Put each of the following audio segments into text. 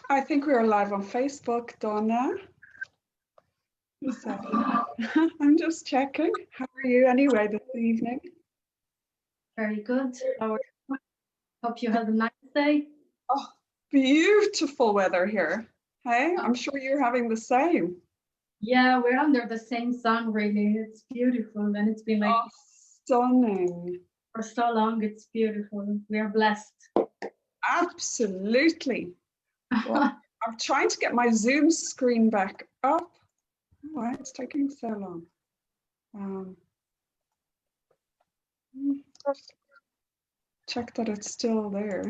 I think we are live on Facebook, Donna. So, I'm just checking. How are you anyway this evening? Very good. Hope you had a nice day. Oh, beautiful weather here. Hey, I'm sure you're having the same. Yeah, we're under the same sun, really. It's beautiful, and it's been like Oh, stunning. for so long. It's beautiful. We are blessed. Absolutely. Well, I'm trying to get my Zoom screen back up. Why it's taking so long? Check that it's still there.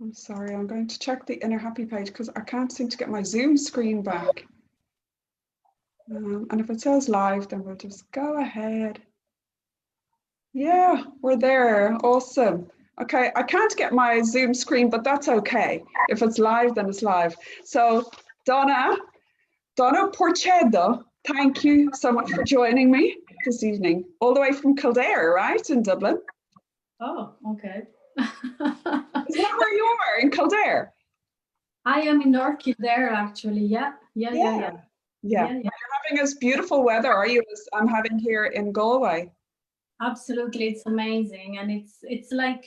I'm sorry, I'm going to check the Inner Happy page because I can't seem to get my Zoom screen back. And if it says live, then we'll just go ahead. Yeah, we're there. Awesome. Okay, I can't get my Zoom screen, but that's okay. If it's live, then it's live. So Donna Porcedo, thank you so much for joining me this evening, all the way from Kildare, right, in Dublin. Oh, okay. Isn't that where you are, in Kildare? I am in North Kildare, actually. Yeah. You're having as beautiful weather, are you, as I'm having here in Galway? Absolutely, it's amazing, and it's like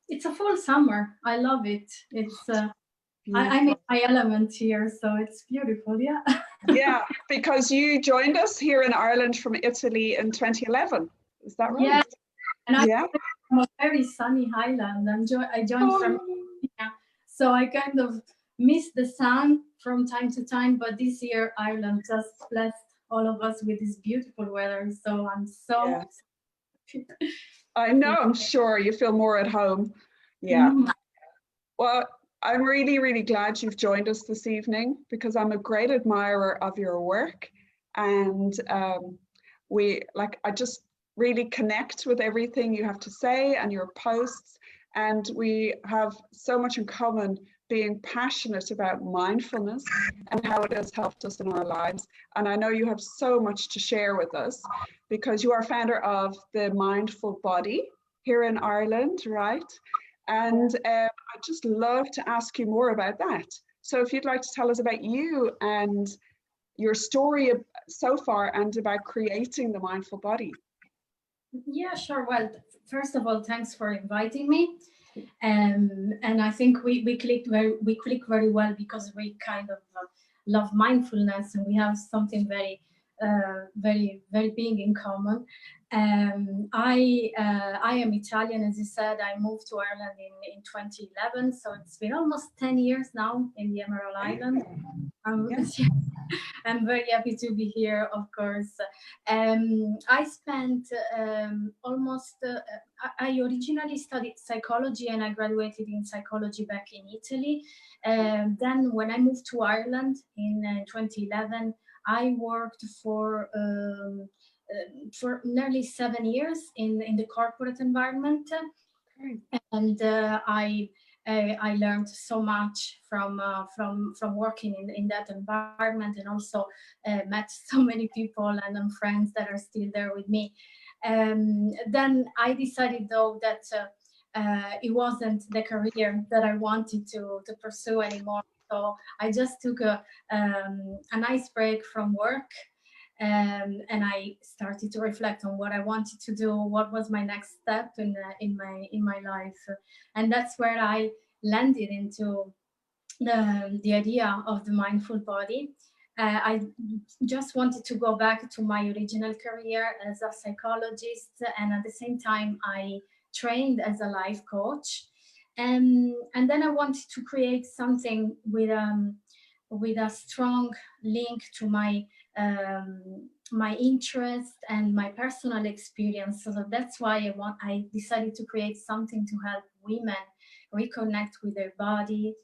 it's a full summer. I love it. It's I'm in my element here, so it's beautiful. Yeah. Yeah, because you joined us here in Ireland from Italy in 2011. Is that right? Yeah, and I'm from a very sunny Highland. I joined from India, so I kind of miss the sun from time to time. But this year, Ireland just blessed all of us with this beautiful weather. So I'm so. I know. I'm sure you feel more at home. Yeah. Well, I'm really, really glad you've joined us this evening because I'm a great admirer of your work, and I just really connect with everything you have to say and your posts, and we have so much in common, being passionate about mindfulness and how it has helped us in our lives. And I know you have so much to share with us because you are founder of the Mindful Body here in Ireland, right? And I'd just love to ask you more about that. So if you'd like to tell us about you and your story so far and about creating the Mindful Body. Yeah, sure. Well, first of all, thanks for inviting me. And I think we click very well because we kind of love mindfulness, and we have something very big in common. I am Italian, as you said. I moved to Ireland in 2011, so it's been almost 10 years now in the Emerald Island. I'm very happy to be here, of course. I spent almost, I originally studied psychology, and I graduated in psychology back in Italy. Then when I moved to Ireland in 2011, I worked for nearly 7 years in the corporate environment. And I learned so much from working in that environment, and also met so many people and friends that are still there with me. Then I decided, though, that it wasn't the career that I wanted to pursue anymore. So I just took a nice break from work. And I started to reflect on what I wanted to do, what was my next step in my life, and that's where I landed into the idea of the mindful body. I just wanted to go back to my original career as a psychologist, and at the same time, I trained as a life coach, and then I wanted to create something with a strong link to my interest and my personal experience. So that's why I decided to create something to help women reconnect with their body,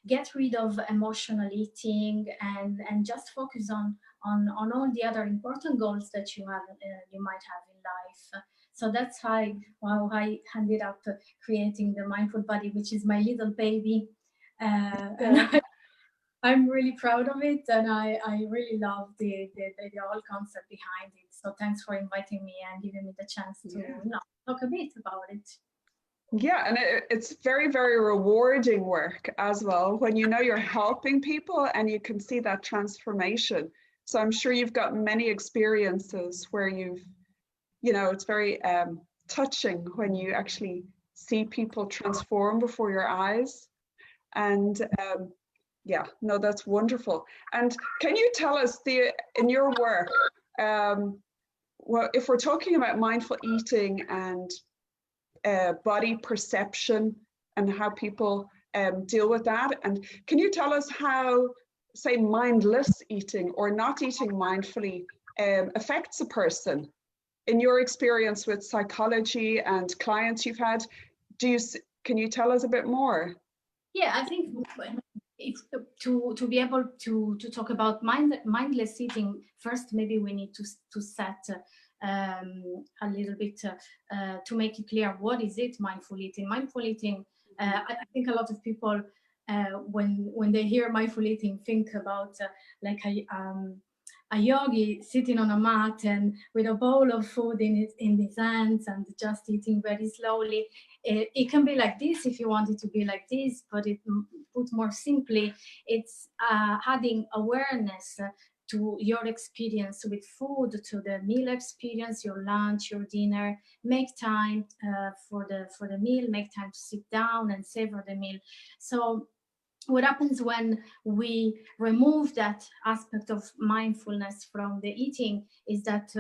get rid of emotional eating, and just focus on all the other important goals that you might have in life. So that's how I ended up creating the Mindful Body, which is my little baby. And I'm really proud of it, and I really love the whole concept behind it. So thanks for inviting me and giving me the chance to talk a bit about it. Yeah, and it's very, very rewarding work as well when you know you're helping people and you can see that transformation. So I'm sure you've got many experiences where you've, you know, it's very touching when you actually see people transform before your eyes. And yeah, no, that's wonderful. And can you tell us in your work, well, if we're talking about mindful eating and body perception and how people deal with that. And can you tell us how, say, mindless eating or not eating mindfully affects a person? In your experience with psychology and clients you've had, can you tell us a bit more? Yeah, I think if, to be able to talk about mindless eating, first maybe we need to set a little bit to make it clear what is it mindful eating. Mindful eating, I think a lot of people when they hear mindful eating think about like a yogi sitting on a mat and with a bowl of food in his hands and just eating very slowly. It can be like this if you want it to be like this, but it put more simply, it's adding awareness to your experience with food, to the meal experience, your lunch, your dinner. Make time for the meal, make time to sit down and savor the meal. So what happens when we remove that aspect of mindfulness from the eating is that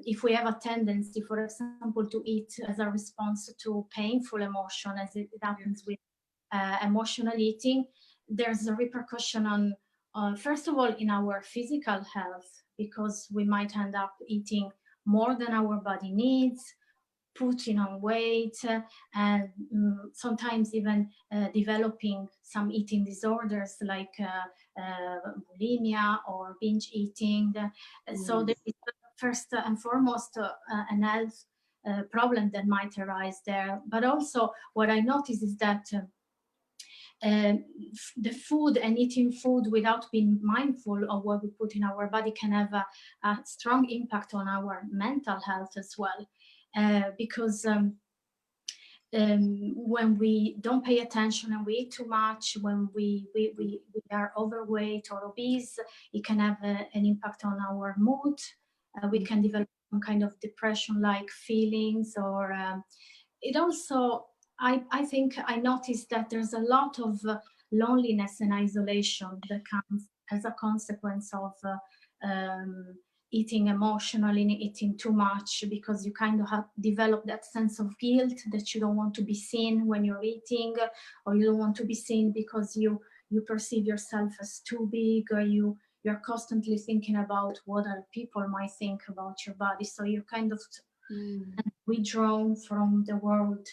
if we have a tendency, for example, to eat as a response to painful emotion, as it happens with emotional eating, there's a repercussion on, first of all, in our physical health, because we might end up eating more than our body needs, putting on weight, and sometimes even developing some eating disorders like bulimia or binge eating. So there is first and foremost an health problem that might arise there. But also what I notice is that the food and eating food without being mindful of what we put in our body can have a strong impact on our mental health as well. Because when we don't pay attention and we eat too much, when we are overweight or obese, it can have an impact on our mood. We can develop some kind of depression-like feelings, or it also, I think I noticed that there's a lot of loneliness and isolation that comes as a consequence of eating emotionally, eating too much, because you kind of have developed that sense of guilt that you don't want to be seen when you're eating, or you don't want to be seen because you perceive yourself as too big, or you're constantly thinking about what other people might think about your body. So you're kind of withdrawn from the world,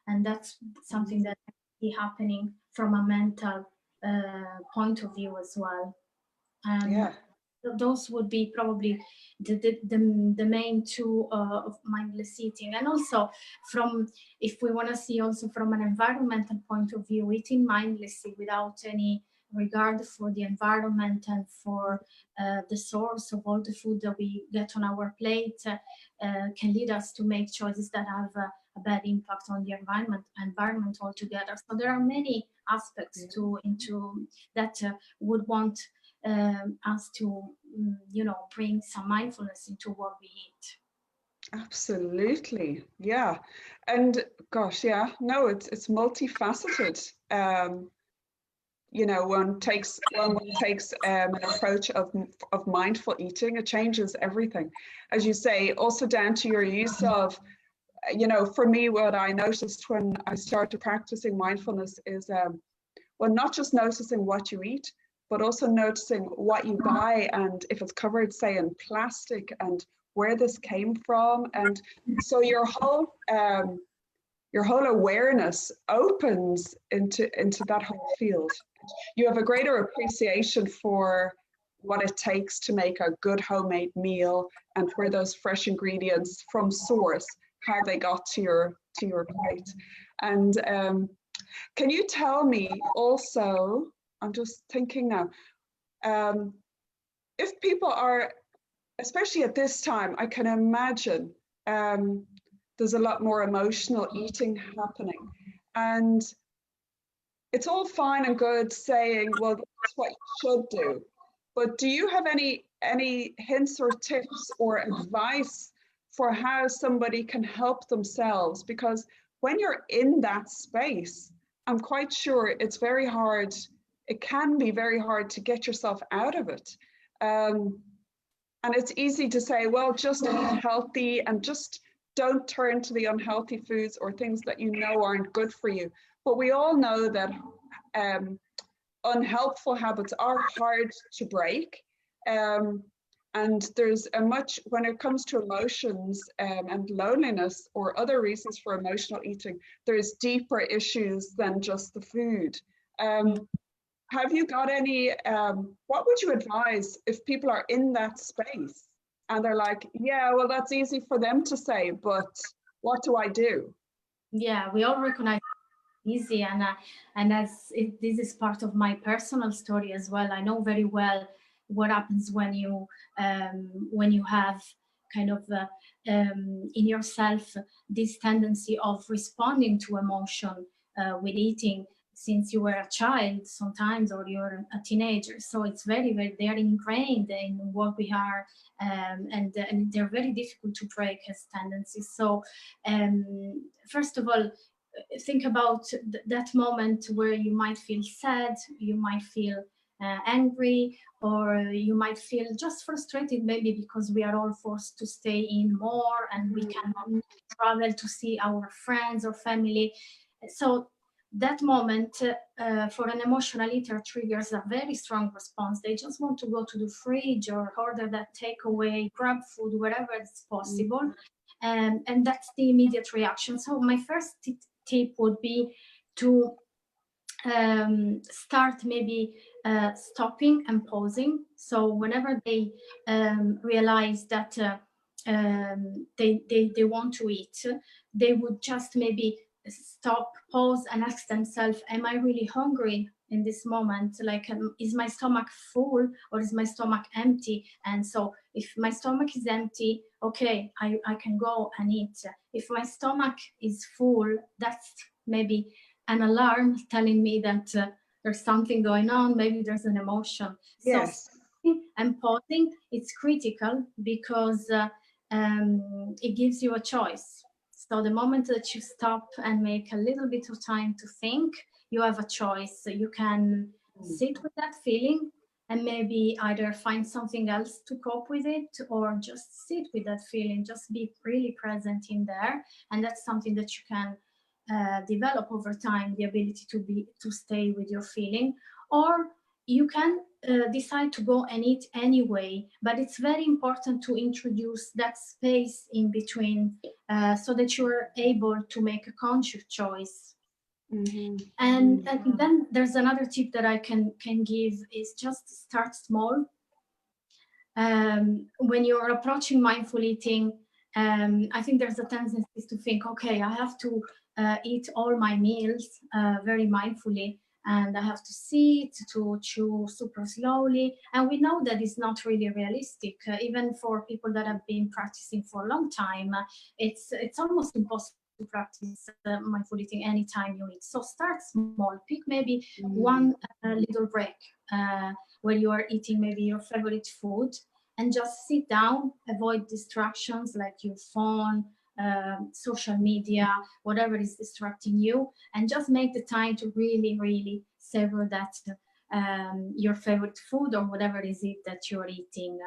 and that's something that is happening from a mental point of view as well. Yeah. Those would be probably the main two of mindless eating. And also, from, if we want to see also from an environmental point of view, eating mindlessly without any regard for the environment and for the source of all the food that we get on our plate can lead us to make choices that have a bad impact on the environment altogether. So there are many aspects into that would want us to, bring some mindfulness into what we eat. Absolutely. Yeah. And gosh, yeah, no, it's multifaceted. One takes an approach of mindful eating, it changes everything. As you say, also down to your use of, for me, what I noticed when I started practicing mindfulness is, well, not just noticing what you eat, but also noticing what you buy and if it's covered, say, in plastic, and where this came from. And so your whole awareness opens into that whole field. You have a greater appreciation for what it takes to make a good homemade meal, and where those fresh ingredients from source, how they got to your plate. And can you tell me also, I'm just thinking now, if people are, especially at this time, I can imagine there's a lot more emotional eating happening. And it's all fine and good saying, well, that's what you should do. But do you have any hints or tips or advice for how somebody can help themselves? Because when you're in that space, I'm quite sure it's very hard. It can be very hard to get yourself out of it. And it's easy to say, well, just eat healthy and just don't turn to the unhealthy foods or things that you know aren't good for you. But we all know that unhelpful habits are hard to break. And there's when it comes to emotions and loneliness or other reasons for emotional eating, there's deeper issues than just the food. Have you got any, what would you advise if people are in that space and they're like, yeah, well, that's easy for them to say, but what do I do? Yeah, we all recognize easy, and this is part of my personal story as well. I know very well what happens when you have kind of in yourself this tendency of responding to emotion with eating since you were a child sometimes, or you're a teenager. So it's very, very, they are ingrained in what we are, and they're very difficult to break as tendencies. So first of all, think about that moment where you might feel sad, you might feel angry, or you might feel just frustrated, maybe because we are all forced to stay in more and we cannot travel to see our friends or family. So that moment for an emotional eater triggers a very strong response. They just want to go to the fridge or order that takeaway, grab food, wherever it's possible. And that's the immediate reaction. So my first tip would be to start maybe stopping and pausing. So whenever they realize that they want to eat, they would just maybe stop, pause, and ask themselves, am I really hungry in this moment? Like, is my stomach full or is my stomach empty? And so if my stomach is empty, okay, I can go and eat. If my stomach is full, that's maybe an alarm telling me that there's something going on, maybe there's an emotion. Yes. So and pausing, it's critical because it gives you a choice. So the moment that you stop and make a little bit of time to think, you have a choice. You can sit with that feeling and maybe either find something else to cope with it, or just sit with that feeling, just be really present in there. And that's something that you can develop over time, the ability to stay with your feeling. Or you can decide to go and eat anyway, but it's very important to introduce that space in between so that you're able to make a conscious choice. And then there's another tip that I can give is just start small. When you're approaching mindful eating, I think there's a tendency to think, okay, I have to eat all my meals very mindfully, and I have to sit, to chew super slowly. And we know that is not really realistic. Even for people that have been practicing for a long time, it's almost impossible to practice mindful eating anytime you eat. So start small, pick maybe one little break where you are eating maybe your favorite food, and just sit down, avoid distractions like your phone, social media, whatever is distracting you, and just make the time to really, really savor that your favorite food or whatever is it that you're eating.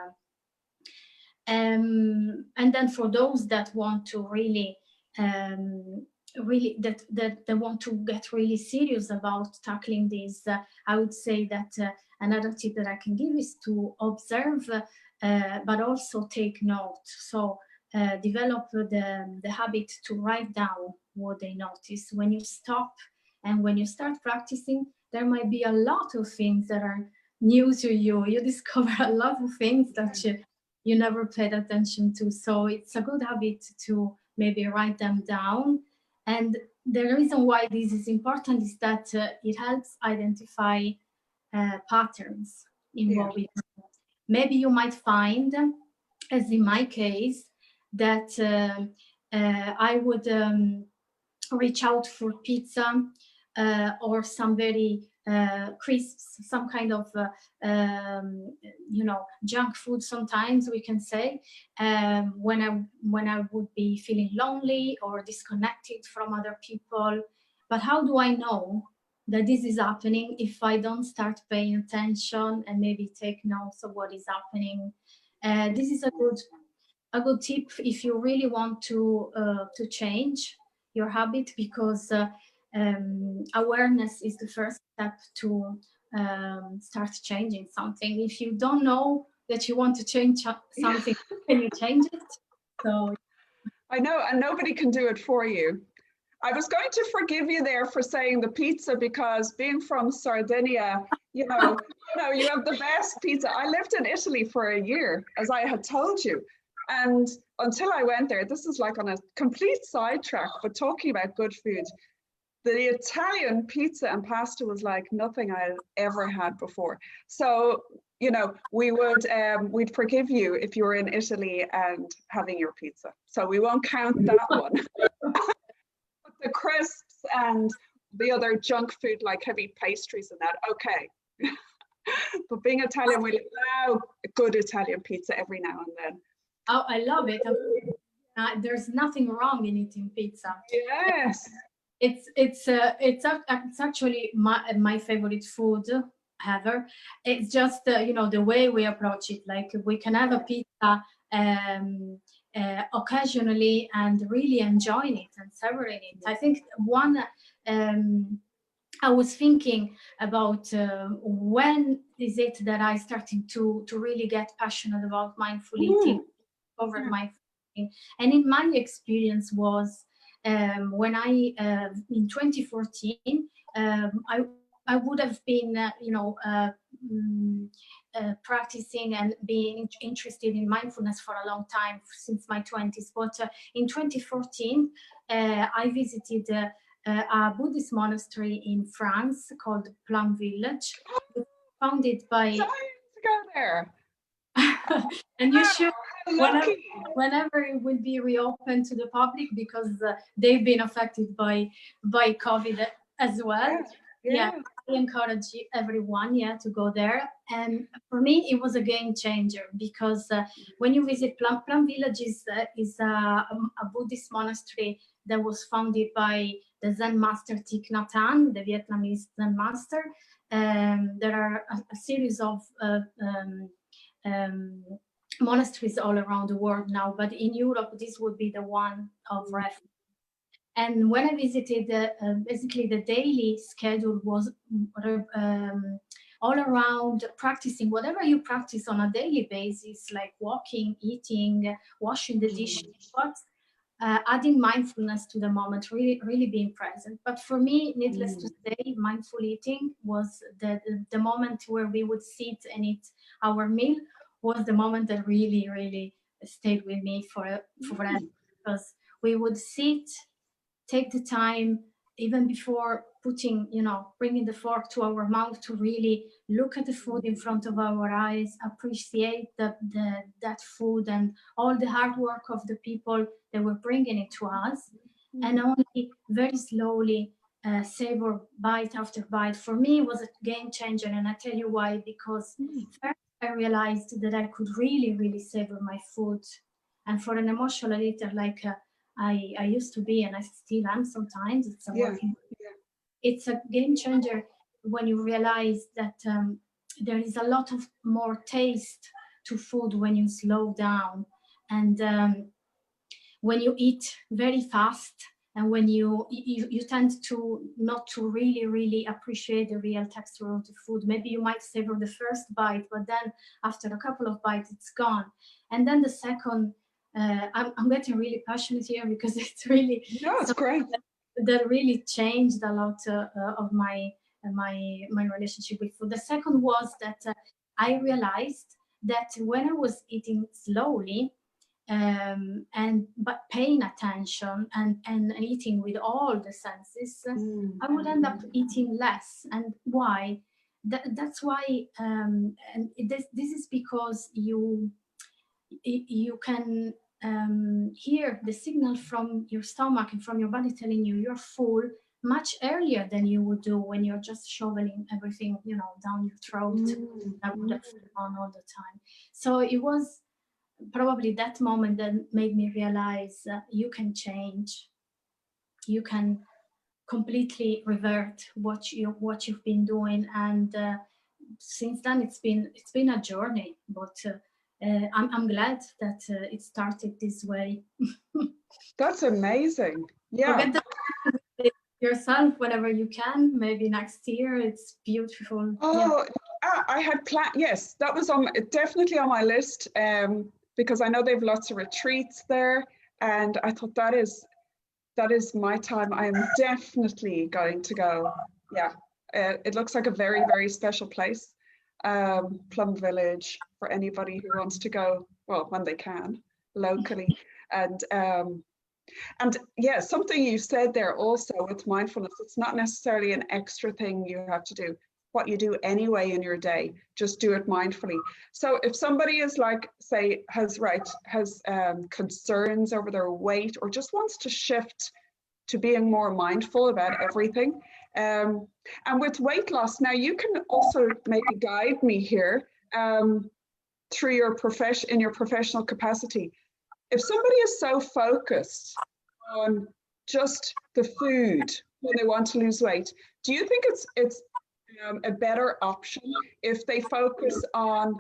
And then for those that want to really that they want to get really serious about tackling this, I would say that another tip that I can give is to observe, but also take note. So develop the habit to write down what they notice. When you stop and when you start practicing, there might be a lot of things that are new to you. You discover a lot of things that you never paid attention to. So it's a good habit to maybe write them down. And the reason why this is important is that it helps identify patterns in what we do. Maybe you might find, as in my case, that I would reach out for pizza or some very crisps, some kind of junk food. Sometimes we can say when I would be feeling lonely or disconnected from other people. But how do I know that this is happening if I don't start paying attention and maybe take notes of what is happening? This is a good tip if you really want to change your habit, because awareness is the first step to start changing something. If you don't know that you want to change something, can you change it? So I know, and nobody can do it for you. I was going to forgive you there for saying the pizza, because being from Sardinia, you have the best pizza. I lived in Italy for a year, as I had told you. And until I went there, this is like on a complete sidetrack, but talking about good food, the Italian pizza and pasta was like nothing I had ever had before. So, we'd forgive you if you were in Italy and having your pizza. So we won't count that one. The crisps and the other junk food, like heavy pastries and that, okay. But being Italian, we allow a good Italian pizza every now and then. Oh, I love it. There's nothing wrong in eating pizza. Yes. It's actually my favorite food ever. It's just the way we approach it. Like, we can have a pizza occasionally and really enjoying it and savoring it. I think I was thinking about when is it that I started to really get passionate about mindful eating, over my eating. And in my experience was when I in 2014 I would have been practicing and being interested in mindfulness for a long time, since my 20s. But in 2014 I visited a Buddhist monastery in France called Plum Village, founded by. Time to go there. And you should, whenever it will be reopened to the public, because they've been affected by COVID as well. Yeah, I encourage everyone to go there. And for me, it was a game changer, because when you visit Plum Village is a Buddhist monastery that was founded by the Zen master Thich Nhat Hanh, the Vietnamese Zen master. There are a series of monasteries all around the world now, but in Europe, this would be the one of refuge. And when I visited, basically the daily schedule was all around practicing whatever you practice on a daily basis, like walking, eating, washing the dishes, but adding mindfulness to the moment, really being present. But for me, needless to say, mindful eating was the moment where we would sit and eat our meal, was the moment that really stayed with me forever, because we would sit, take the time, even before bringing the fork to our mouth, to really look at the food in front of our eyes, appreciate that food and all the hard work of the people that were bringing it to us, and only very slowly savor bite after bite. For me, it was a game changer, and I tell you why. Because first I realized that I could really savor my food, and for an emotional eater like I used to be, and I still am sometimes. It's a game changer when you realize that there is a lot of more taste to food when you slow down, and when you eat very fast, and when you tend to not to really appreciate the real texture of the food. Maybe you might savor the first bite, but then after a couple of bites, it's gone. And then the second, I'm getting really passionate here, because it's really it's great. That really changed a lot of my relationship with food. The second was that I realized that when I was eating slowly, but paying attention and eating with all the senses, I would end up eating less. And why? That's why. And this is because you can hear the signal from your stomach and from your body telling you you're full much earlier than you would do when you're just shoveling everything, you know, down your throat that's on all the time. So it was probably that moment that made me realize you can change, you can completely revert what you've been doing, and since then it's been a journey, but I'm glad that it started this way. That's amazing. Yeah. Forget the yourself whenever you can. Maybe next year. It's beautiful. Oh, I had planned. Yes, that was definitely on my list. Because I know they've lots of retreats there, and I thought that is my time. I am definitely going to go. Yeah, it looks like a very, very special place. Plum Village, for anybody who wants to go, well, when they can, locally. And yeah, something you said there also with mindfulness, it's not necessarily an extra thing you have to do. What you do anyway in your day, just do it mindfully. So if somebody is like, say, has concerns over their weight, or just wants to shift to being more mindful about everything, and with weight loss, now you can also maybe guide me here through your professional capacity. If somebody is so focused on just the food when they want to lose weight, do you think it's a better option if they focus on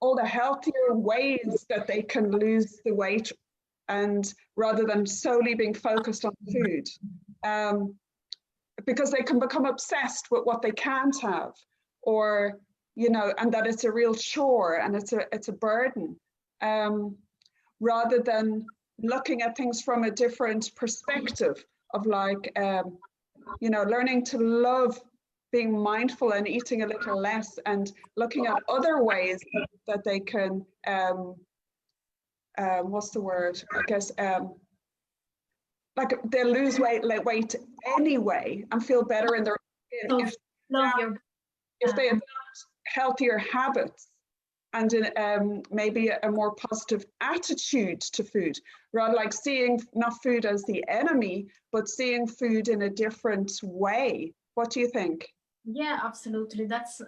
all the healthier ways that they can lose the weight, and rather than solely being focused on food, because they can become obsessed with what they can't have, or and that it's a real chore and it's a burden, rather than looking at things from a different perspective of like learning to love being mindful and eating a little less, and looking at other ways that they can what's the word, I guess, like they'll lose weight anyway and feel better in their skin if they adopt healthier habits and maybe a more positive attitude to food, rather like seeing not food as the enemy, but seeing food in a different way. What do you think? Yeah, absolutely. That's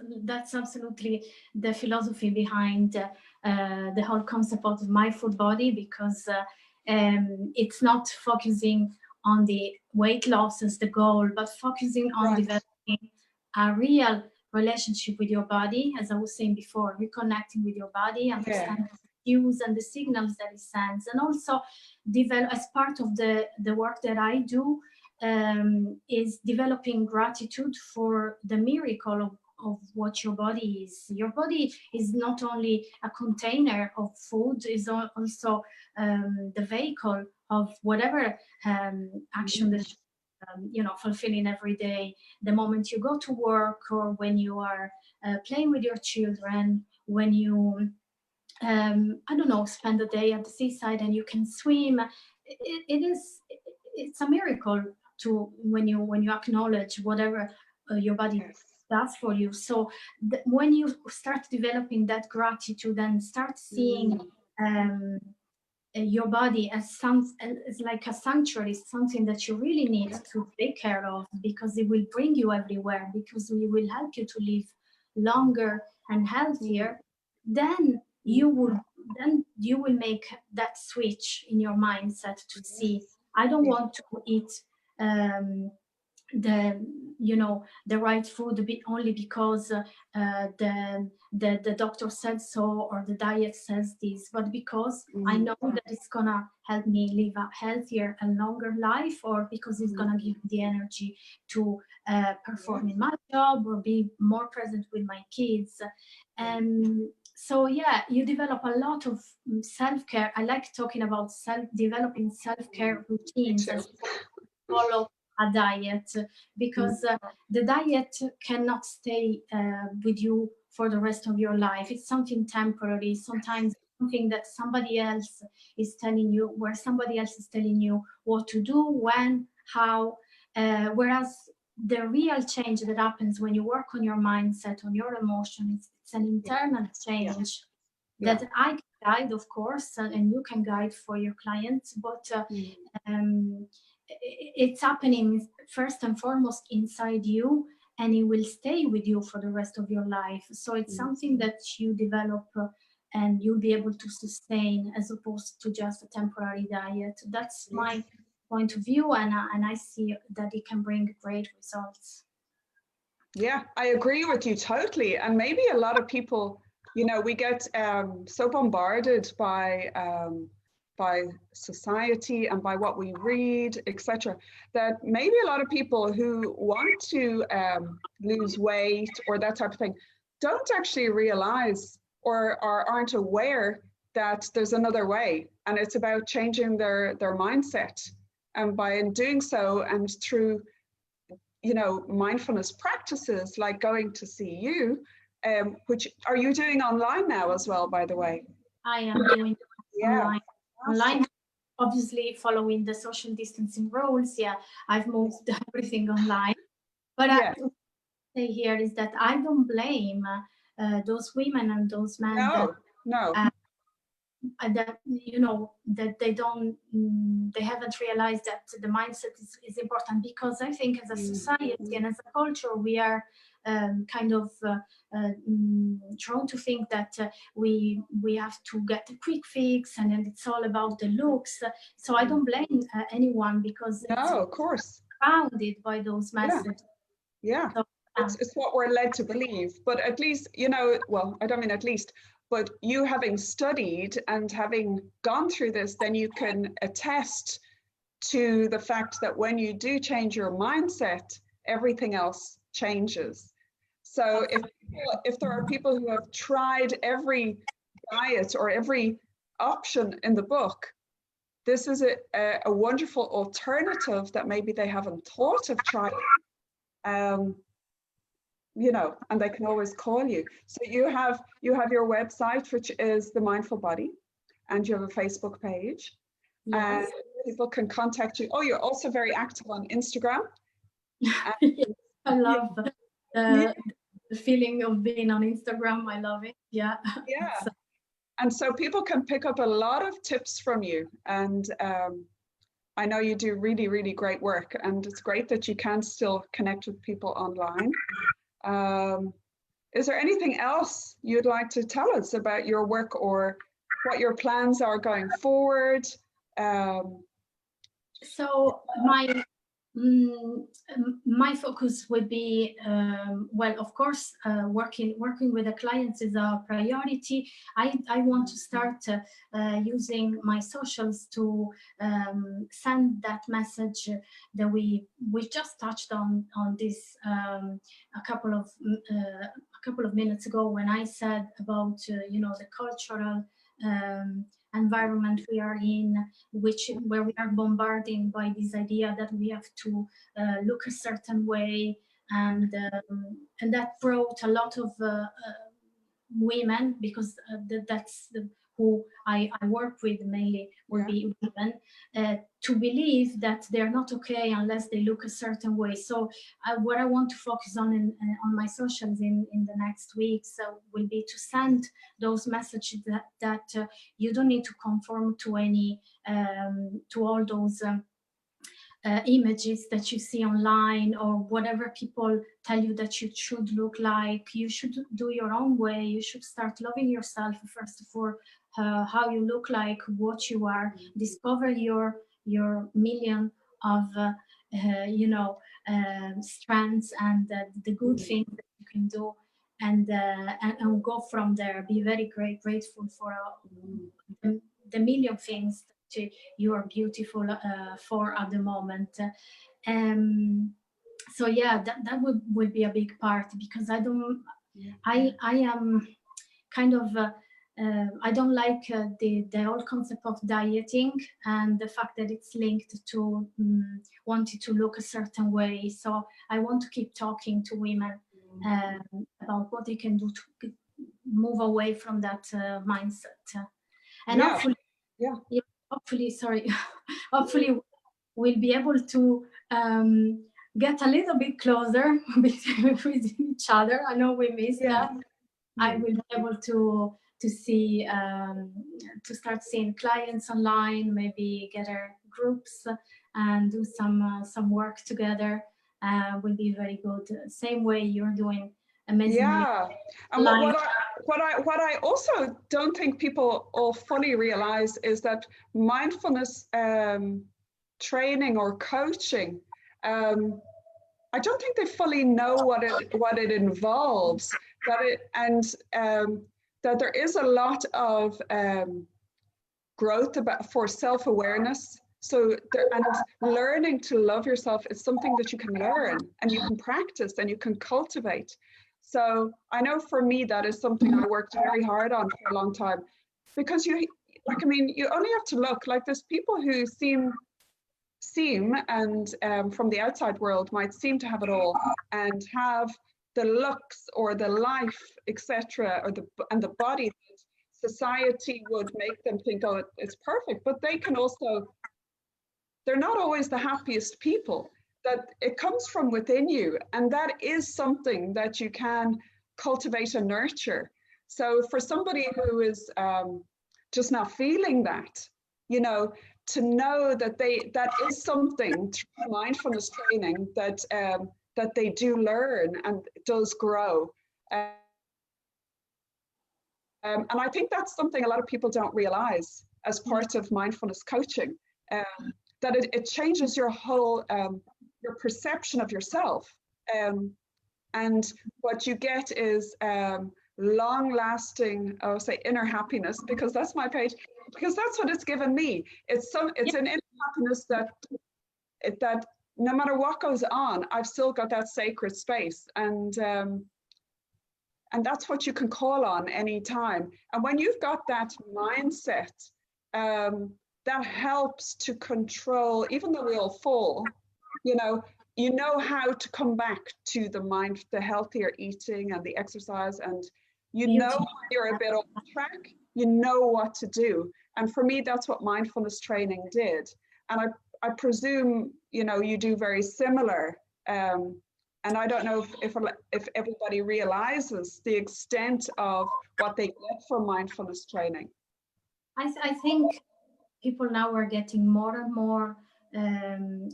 absolutely the philosophy behind the whole concept of mindful body, because it's not focusing on the weight loss as the goal, but focusing on developing a real relationship with your body, as I was saying before, reconnecting with your body, understanding the cues and the signals that it sends, and also develop, as part of the work that I do, is developing gratitude for the miracle of what your body is. Your body is not only a container of food, is also the vehicle of whatever action that fulfilling every day. The moment you go to work, or when you are playing with your children, when you I don't know, spend the day at the seaside and you can swim, it's a miracle to when you acknowledge whatever your body does for you. So when you start developing that gratitude and start seeing your body as like a sanctuary, something that you really need to take care of, because it will bring you everywhere, because it will help you to live longer and healthier, then you will make that switch in your mindset to see, I don't want to eat the right food only because the doctor said so, or the diet says this, but because I know that it's gonna help me live a healthier and longer life, or because it's gonna give me the energy to perform in my job or be more present with my kids. So yeah, you develop a lot of self-care. I like talking about developing self-care routines as follow a diet, because the diet cannot stay with you for the rest of your life. It's something temporary. Sometimes something that somebody else is telling you, where somebody else is telling you what to do, when, how, whereas the real change that happens when you work on your mindset, on your emotions, it's an internal change that I can guide, of course, and you can guide for your clients, but it's happening first and foremost inside you, and it will stay with you for the rest of your life. So it's something that you develop and you'll be able to sustain, as opposed to just a temporary diet. That's my point of view, and I see that it can bring great results. Yeah, I agree with you totally. And maybe a lot of people, you know, we get so bombarded by society and by what we read, etc., that maybe a lot of people who want to lose weight or that type of thing don't actually realize or aren't aware that there's another way, and it's about changing their mindset. And by doing so, and through, you know, mindfulness practices like going to see you, which are you doing online now as well, by the way? I am doing online, obviously following the social distancing rules. Yeah, I've moved everything online. But what I say here is that I don't blame those women and those men that, you know, that they haven't realized that the mindset is important, because I think as a society and as a culture, we are kind of drawn to think that we have to get a quick fix, and then it's all about the looks. So I don't blame anyone, because of course, founded by those messages. So, it's what we're led to believe. But at least, you know, well, I don't mean at least, but you having studied and having gone through this, then you can attest to the fact that when you do change your mindset, everything else changes. So if there are people who have tried every diet or every option in the book, this is a wonderful alternative that maybe they haven't thought of trying. You know, and they can always call you. So you have your website, which is The Mindful Body, and you have a Facebook page. And people can contact you. Oh, you're also very active on Instagram. I love the feeling of being on Instagram. I love it. Yeah. And so people can pick up a lot of tips from you. And I know you do really, really great work. And it's great that you can still connect with people online. Is there anything else you'd like to tell us about your work or what your plans are going forward? So my focus would be, well, of course, working with the clients is a priority. I want to start using my socials to send that message that we just touched on this a couple of minutes ago, when I said about you know, the cultural environment we are in, where we are bombarding by this idea that we have to look a certain way, and that brought a lot of women, because that's who I work with mainly, will be women, to believe that they're not okay unless they look a certain way. So what I want to focus on on my socials in the next weeks will be to send those messages that you don't need to conform to any to all those images that you see online, or whatever people tell you that you should look like. You should do your own way. You should start loving yourself first for how you look like, what you are. Discover your million of you know, strengths and the good things that you can do, and go from there. Be very grateful for the million things that you are beautiful for at the moment. So yeah, that would be a big part, because I am kind of I don't like the whole concept of dieting, and the fact that it's linked to wanting to look a certain way. So I want to keep talking to women about what they can do to move away from that mindset, and hopefully we'll be able to get a little bit closer with each other. I know we miss that. I will be able to to see, to start seeing clients online, maybe gather groups and do some work together. Will be very good. Same way you're doing amazing. Yeah, and what I also don't think people all fully realize is that mindfulness training or coaching, I don't think they fully know what it involves. That there is a lot of growth for self-awareness. So and learning to love yourself is something that you can learn and you can practice and you can cultivate. So I know for me that is something I worked very hard on for a long time, because you only have to look. Like, there's people who seem and from the outside world might seem to have it all and have the looks or the life, etc., or the body that society would make them think, oh, it's perfect. But they can also, they're not always the happiest people. That it comes from within you, and that is something that you can cultivate and nurture. So for somebody who is just not feeling that, to know that that is something through mindfulness training that they do learn and it does grow. And I think that's something a lot of people don't realize as part of mindfulness coaching, that it changes your whole your perception of yourself, and what you get is long-lasting, say, inner happiness, because that's my page, because that's what it's given me. It's an inner happiness that no matter what goes on, I've still got that sacred space, and that's what you can call on anytime. And when you've got that mindset, that helps to control, even though we all fall, you know how to come back to the healthier eating and the exercise, and when you're a bit off track, you know what to do. And for me, that's what mindfulness training did. And I presume, you do very similar. And I don't know if everybody realizes the extent of what they get from mindfulness training. I think people now are getting more and more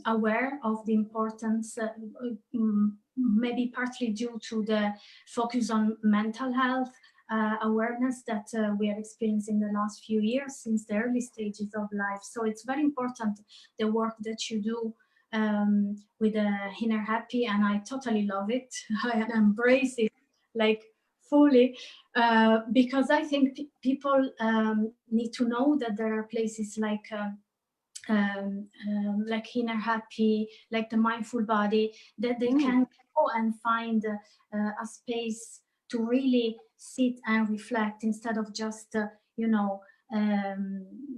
aware of the importance, maybe partly due to the focus on mental health awareness that we are experiencing the last few years since the early stages of life. So it's very important, the work that you do with Inner Happy, and I totally love it. I embrace it like fully, because I think people need to know that there are places like Inner Happy, like the Mindful Body, that they can go and find a space to really sit and reflect, instead of just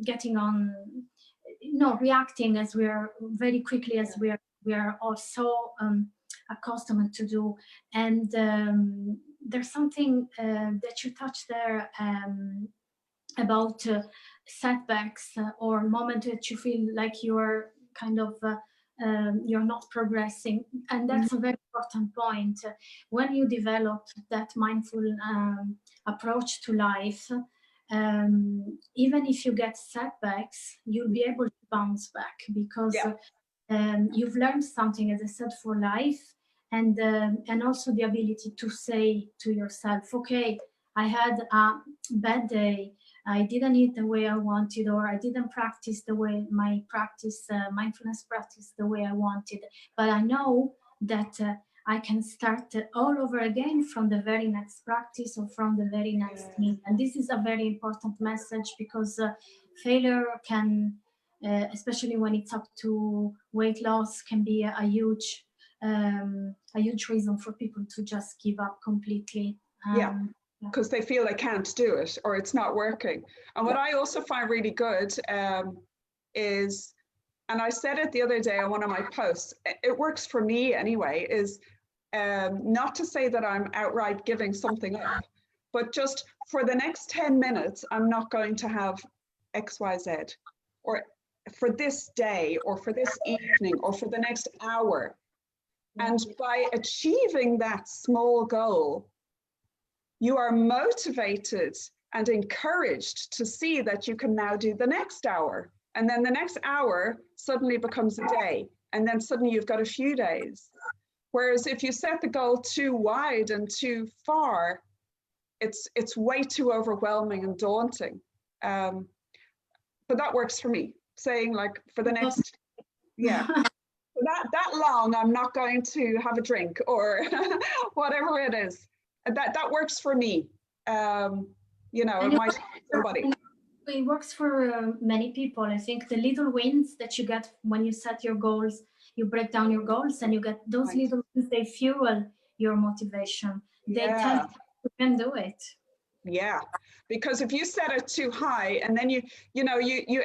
getting on, reacting as we are very quickly, as we are all so accustomed to do. And there's something that you touched there about setbacks or moments that you feel like you're kind of you're not progressing, and that's a very important point. When you develop that mindful approach to life, even if you get setbacks, you'll be able to bounce back, because you've learned something, as I said, for life, and also the ability to say to yourself, okay, I had a bad day, I didn't eat the way I wanted, or I didn't practice the way mindfulness practice the way I wanted, but I know that I can start all over again from the very next practice or from the very next meal. And this is a very important message, because failure can, especially when it's up to weight loss, can be a huge reason for people to just give up completely. Because they feel they can't do it, or it's not working. And what I also find really good is, and I said it the other day on one of my posts, it works for me anyway, is not to say that I'm outright giving something up, but just for the next 10 minutes, I'm not going to have XYZ, or for this day, or for this evening, or for the next hour. And by achieving that small goal, you are motivated and encouraged to see that you can now do the next hour. And then the next hour suddenly becomes a day. And then suddenly you've got a few days. Whereas if you set the goal too wide and too far, it's way too overwhelming and daunting. But that works for me, saying like for the next, yeah, that long, I'm not going to have a drink or whatever it is. That works for me. You know, it might help somebody. It works for many people. I think the little wins that you get when you set your goals, you break down your goals and you get those Right. little wins, they fuel your motivation. They tell Yeah. you can do it. Yeah, because if you set it too high and then you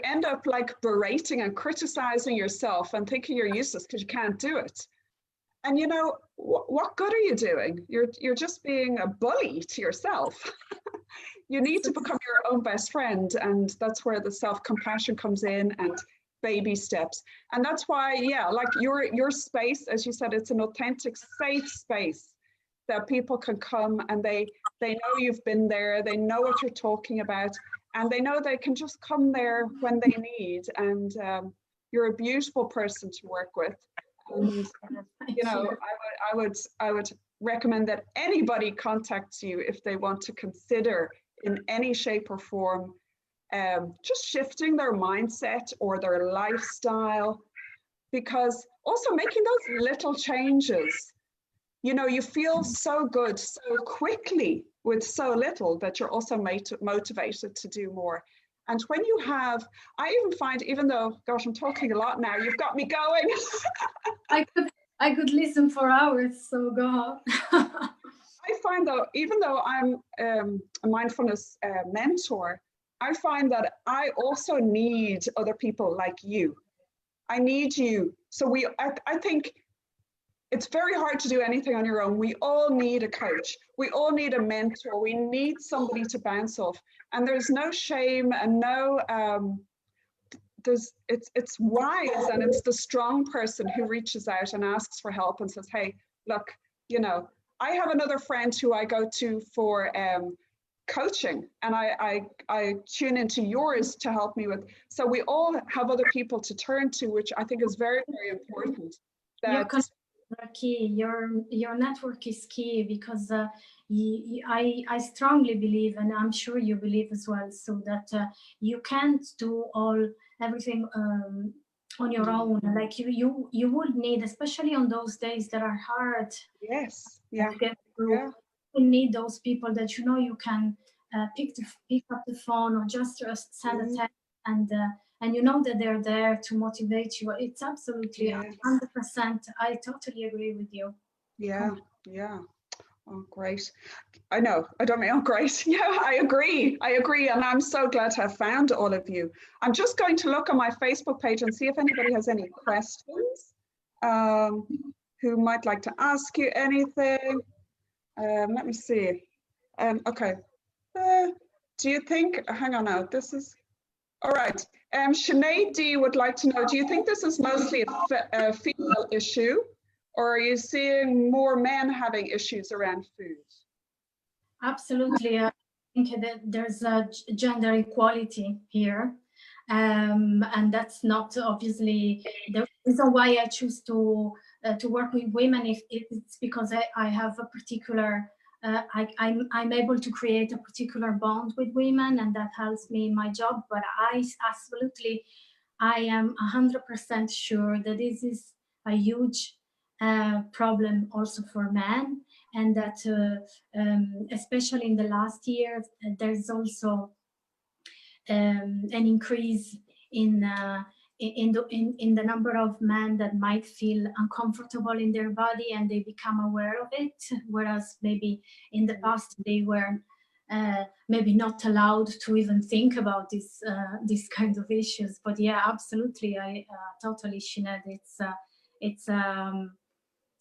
end up like berating and criticizing yourself and thinking you're useless because you can't do it. And you know, what good are you doing? You're just being a bully to yourself. You need to become your own best friend, and that's where the self-compassion comes in and baby steps. And that's why, yeah, like your space, as you said, it's an authentic, safe space that people can come and they know you've been there, they know what you're talking about, and they know they can just come there when they need. And you're a beautiful person to work with. And you know, I would recommend that anybody contacts you if they want to consider in any shape or form just shifting their mindset or their lifestyle, because also making those little changes, you know, you feel so good so quickly with so little that you're also motivated to do more. And when you have, I even find, even though, gosh, I'm talking a lot now, you've got me going. I could listen for hours, so go on. I find though, even though I'm a mindfulness mentor, I find that I also need other people like you. I need you. So I think it's very hard to do anything on your own. We all need a coach. We all need a mentor. We need somebody to bounce off. And there's no shame and no, it's wise, and it's the strong person who reaches out and asks for help and says, hey, look, you know, I have another friend who I go to for coaching, and I tune into yours to help me with. So we all have other people to turn to, which I think is very, very important. That key. Your network is key, because I strongly believe, and I'm sure you believe as well, so that you can't do everything on your own. Like you would need, especially on those days that are hard. Yes. Yeah. To get through. Yeah. You need those people that you know you can pick up the phone or just send a text, and you know that they're there to motivate you. It's absolutely 100%. I totally agree with you. Yeah, yeah. Oh, great. I know, I don't mean, oh, great. Yeah, I agree. And I'm so glad to have found all of you. I'm just going to look on my Facebook page and see if anybody has any questions, who might like to ask you anything. Let me see. Okay. Do you think, hang on now, this is, all right. Sinead D would like to know, do you think this is mostly a female issue, or are you seeing more men having issues around food? Absolutely. I think that there's a gender equality here. And that's not obviously the reason why I choose to work with women. It's because I have a particular, I'm able to create a particular bond with women, and that helps me in my job. But I am 100% sure that this is a huge problem also for men, and that especially in the last year, there's also an increase in the number of men that might feel uncomfortable in their body, and they become aware of it, whereas maybe in the past they were maybe not allowed to even think about these kinds of issues. But yeah, absolutely, I totally, Sinead,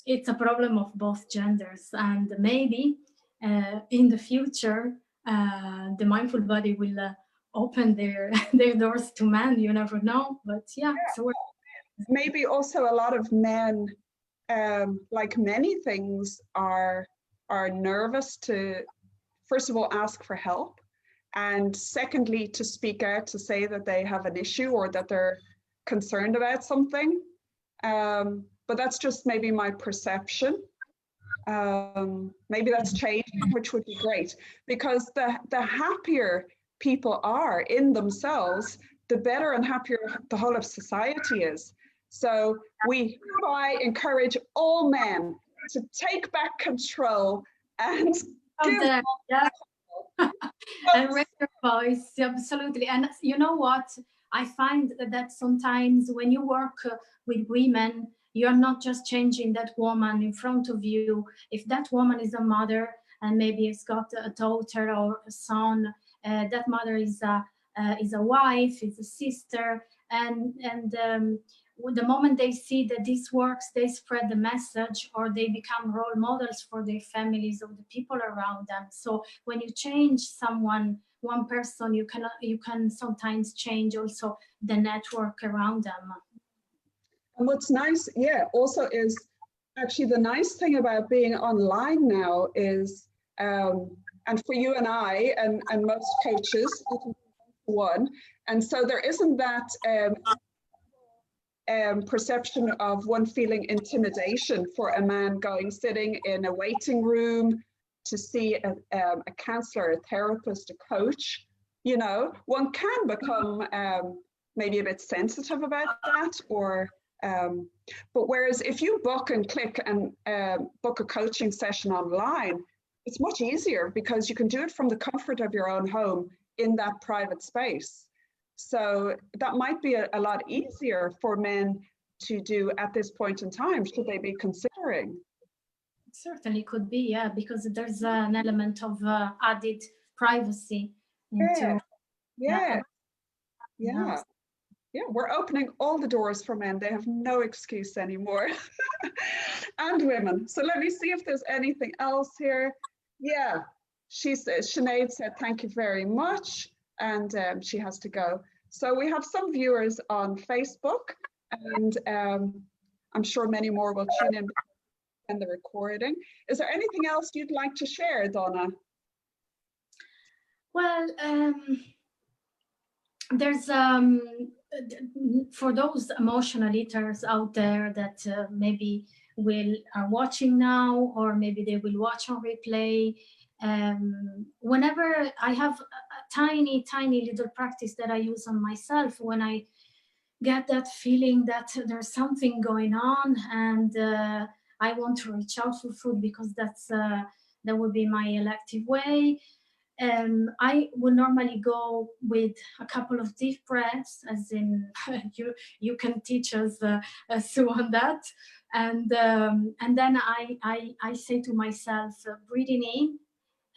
it's a problem of both genders, and maybe in the future the mindful body will open their doors to men. You never know. But yeah. So maybe also a lot of men, like many things, are nervous to, first of all, ask for help, And secondly, to speak out to say that they have an issue or that they're concerned about something. But that's just maybe my perception. Maybe that's changing, which would be great, because the happier people are in themselves, the better and happier the whole of society is. So we hereby encourage all men to take back control and give yeah. And raise your voice, absolutely. And you know what? I find that sometimes when you work with women, you're not just changing that woman in front of you. If that woman is a mother and maybe it's got a daughter or a son, that mother is a wife, is a sister, and the moment they see that this works, they spread the message, or they become role models for their families or the people around them. So when you change someone, one person, you can sometimes change also the network around them. And what's nice, yeah, also is actually the nice thing about being online now is, and for you and I and most coaches, one, and so there isn't that perception of one feeling intimidation for a man sitting in a waiting room to see a counselor, a therapist, a coach. You know, one can become maybe a bit sensitive about that, or but whereas if you book and click and book a coaching session online, it's much easier because you can do it from the comfort of your own home in that private space. So that might be a lot easier for men to do at this point in time, should they be considering. It certainly could be, yeah, because there's an element of added privacy into. Yeah. We're opening all the doors for men. They have no excuse anymore. And women. So let me see if there's anything else here. Yeah, she says, Sinead said, thank you very much. And she has to go. So we have some viewers on Facebook, and I'm sure many more will tune in and the recording. Is there anything else you'd like to share, Donna? Well, there's for those emotional eaters out there that maybe are watching now, or maybe they will watch on replay. Whenever I have a tiny little practice that I use on myself when I get that feeling that there's something going on, and I want to reach out for food because that would be my elective way. I would normally go with a couple of deep breaths, as in you can teach us Sue on that, and then I say to myself, breathing in.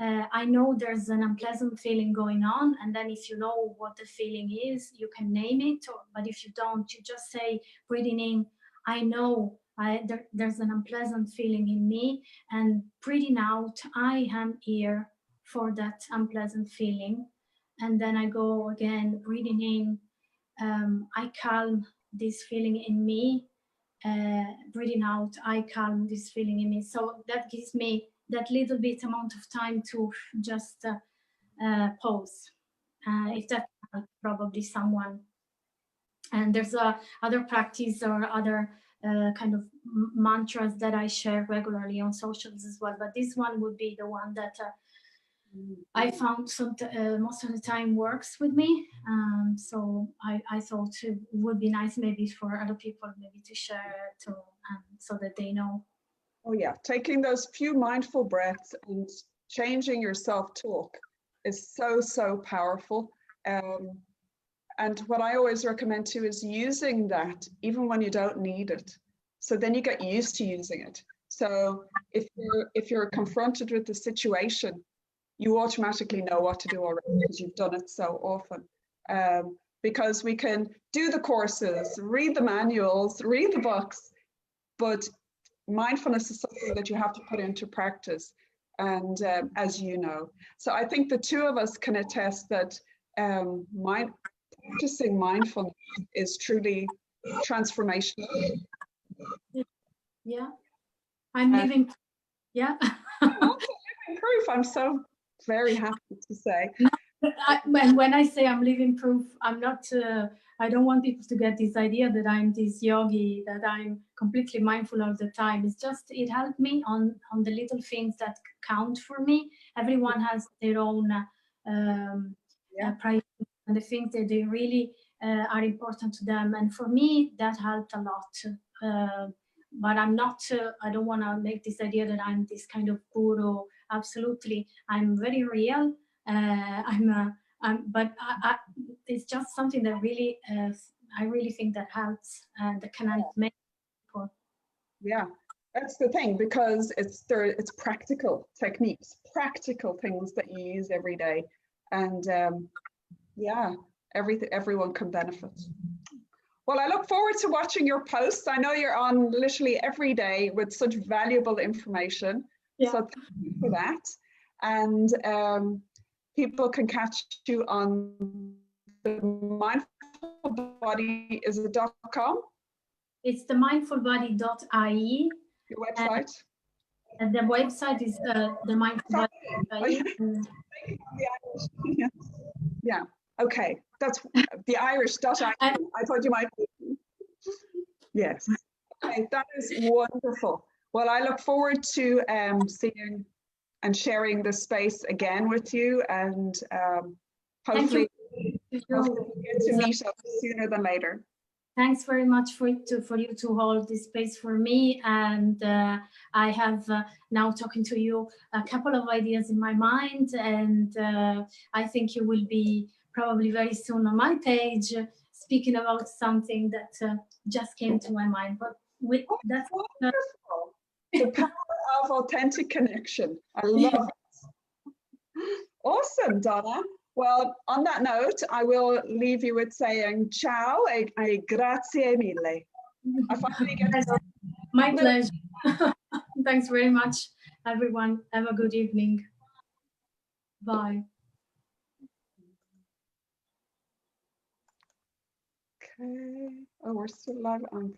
I know there's an unpleasant feeling going on, and then if you know what the feeling is, you can name it. But if you don't, you just say, breathing in, I know there's an unpleasant feeling in me, and breathing out, I am here for that unpleasant feeling. And then I go again, breathing in, I calm this feeling in me. Breathing out, I calm this feeling in me. So that gives me that little bit amount of time to just pause. If that helps probably someone. And there's other practice or other kind of mantras that I share regularly on socials as well. But this one would be the one that I found most of the time works with me. So I thought it would be nice maybe for other people maybe to share it so that they know. Oh yeah, taking those few mindful breaths and changing your self-talk is so powerful. And what I always recommend too is using that even when you don't need it. So then you get used to using it. So if you're confronted with the situation, you automatically know what to do already because you've done it so often. Because we can do the courses, read the manuals, read the books, but mindfulness is something that you have to put into practice, and as you know. So I think the two of us can attest that practicing mindfulness is truly transformational. Yeah, I'm living. Yeah. Living proof. I'm so very happy to say. when I say I'm living proof, I'm not. I don't want people to get this idea that I'm this yogi, that I'm completely mindful all the time. It's just it helped me on the little things that count for me. Everyone has their own priorities and the things that they really are important to them. And for me, that helped a lot. But I'm not. I don't want to make this idea that I'm this kind of guru. Absolutely, I'm very real. But it's just something that really, I really think that helps and that can help many people. Yeah, that's the thing, because it's practical techniques, practical things that you use every day, and yeah, everyone can benefit. Well, I look forward to watching your posts. I know you're on literally every day with such valuable information. Yeah. So thank you for that. And people can catch you on the mindfulbody, is it .com? It's the mindfulbody.ie. Your website? And the website is the mindfulbody.ie. Yeah. Okay. That's the Irish.ie. I thought you might be. Yes. Okay, that is wonderful. Well, I look forward to seeing and sharing this space again with you, and hopefully we get to meet up sooner than later. Thanks very much for you to hold this space for me, and I have now talking to you a couple of ideas in my mind, and I think you will be probably very soon on my page speaking about something that just came to my mind. But that's wonderful. The power of authentic connection. I love it. Awesome, Donna. Well, on that note, I will leave you with saying ciao e grazie mille. I finally get to my pleasure. Thanks very much, everyone. Have a good evening. Bye. Okay. Oh, we're still live on.